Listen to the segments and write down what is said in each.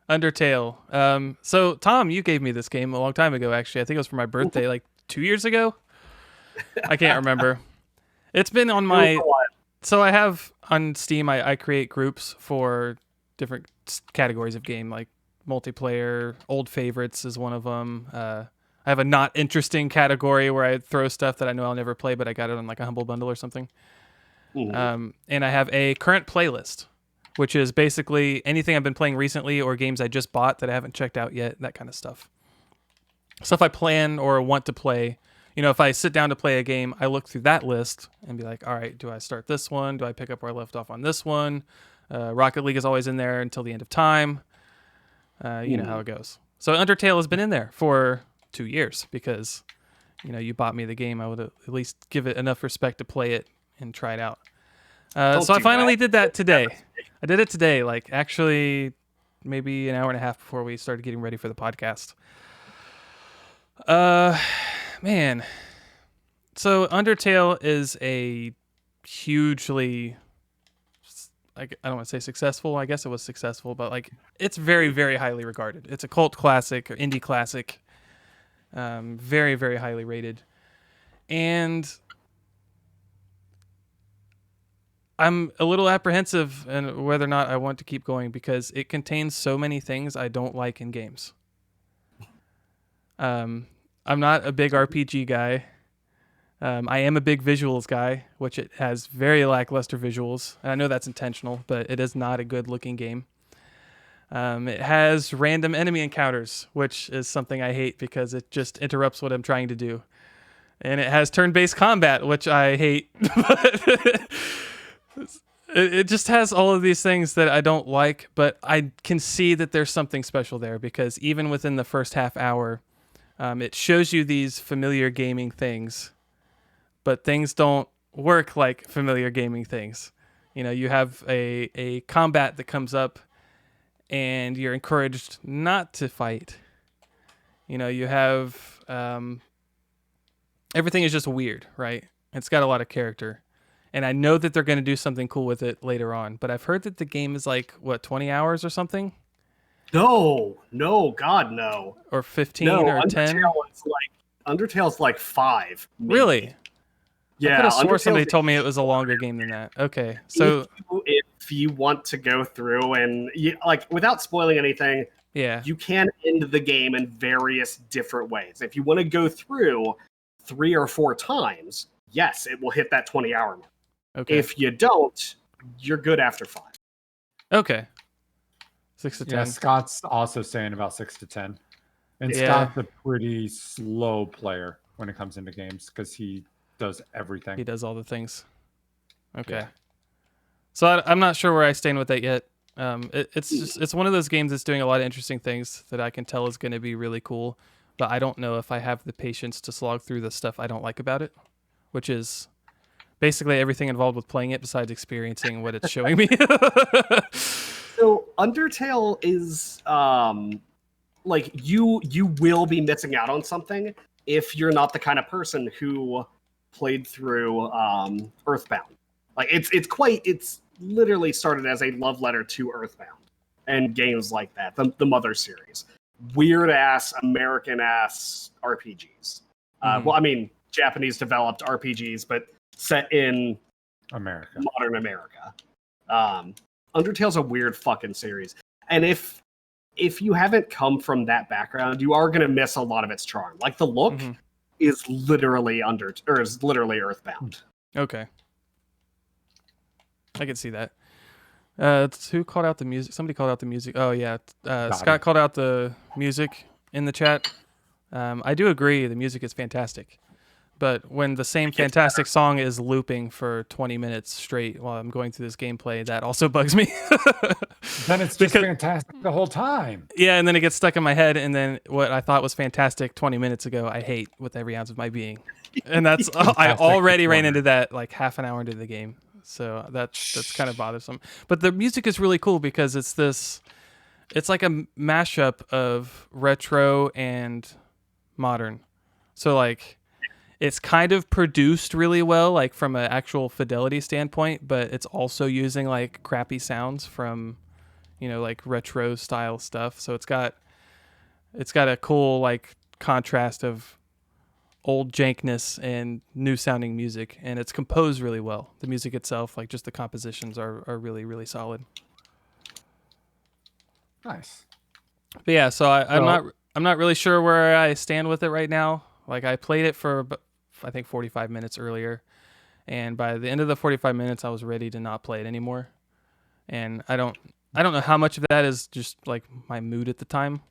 Undertale. So Tom, you gave me this game a long time ago. Actually, I think it was for my birthday, like 2 years ago. I can't remember. It's been on It was my. a lot. So I have on Steam. I create groups for different categories of game, like multiplayer. Old favorites is one of them. I have a not interesting category where I throw stuff that I know I'll never play, but I got it on like a humble bundle or something. Mhm. And I have a current playlist, which is basically anything I've been playing recently or games I just bought that I haven't checked out yet, that kind of stuff. Stuff I plan or want to play. If I sit down to play a game, I look through that list and be like, all right, do I start this one? Do I pick up where I left off on this one? Rocket League is always in there until the end of time. You know how it goes. So Undertale has been in there for 2 years because, you bought me the game. I would at least give it enough respect to play it and try it out. Don't So I do finally that. did that today. I did it today, like actually maybe an hour and a half before we started getting ready for the podcast. Man. So Undertale is a hugely, like, I don't want to say successful. I guess it was successful, but like it's very, very highly regarded. It's a cult classic or indie classic. Very, very highly rated. And I'm a little apprehensive in whether or not I want to keep going because it contains so many things I don't like in games. I'm not a big RPG guy. I am a big visuals guy, which it has very lackluster visuals. And I know that's intentional, but it is not a good looking game. It has random enemy encounters, which is something I hate because it just interrupts what I'm trying to do. And it has turn-based combat, which I hate. It just has all of these things that I don't like, but I can see that there's something special there because even within the first half hour, it shows you these familiar gaming things, but things don't work like familiar gaming things. You have a combat that comes up and you're encouraged not to fight. You have everything is just weird, right? It's got a lot of character. And I know that they're going to do something cool with it later on, but I've heard that the game is like, 20 hours or something? No, God, no. Or 15 No, or 10? Undertale's like 5, maybe. Really? I could Yeah, have swore Undertale's somebody told me it was a longer game than that. Okay. if So, if you want to go through and like without spoiling anything, yeah. you can end the game in various different ways. If you want to go through 3 or 4 times, yes, it will hit that 20-hour mark. Okay. If you don't, you're good after 5. Okay. 6 to 10. Yeah, Scott's also saying about 6 to 10. And Yeah. Scott's a pretty slow player when it comes into games because he does everything. He does all the things. Okay. Yeah. So I'm not sure where I stand with that yet. It's one of those games that's doing a lot of interesting things that I can tell is going to be really cool, but I don't know if I have the patience to slog through the stuff I don't like about it, which is basically everything involved with playing it besides experiencing what it's showing me. So Undertale is like you will be missing out on something if you're not the kind of person who played through Earthbound. Like it's literally started as a love letter to Earthbound and games like that, the Mother series. Weird ass American ass RPGs. Well, I mean Japanese developed RPGs, but set in America. modern America. Undertale's a weird fucking series, and if you haven't come from that background, you are gonna miss a lot of its charm. Like the look is literally Earthbound. Okay. I can see that. Who called out the music? Somebody called out the music. Oh yeah, Scott called out the music in the chat. I do agree, the music is fantastic. But when the same fantastic song is looping for 20 minutes straight while I'm going through this gameplay, that also bugs me. Then it's just fantastic the whole time. Yeah, and then it gets stuck in my head, and then what I thought was fantastic 20 minutes ago, I hate with every ounce of my being. And that's I already ran into that like half an hour into the game. So that's kind of bothersome. But the music is really cool because it's like a mashup of retro and modern. So like it's kind of produced really well, like from an actual fidelity standpoint, but it's also using like crappy sounds from, like retro style stuff. So it's got a cool like contrast of old jankness and new sounding music, and it's composed really well. The music itself, like just the compositions are really, really solid. Nice. But yeah, so Well- I'm not really sure where I stand with it right now. Like I played it for I think 45 minutes earlier, and by the end of the 45 minutes I was ready to not play it anymore. And I don't know how much of that is just like my mood at the time.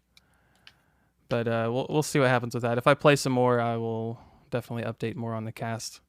But we'll see what happens with that. If I play some more, I will definitely update more on the cast.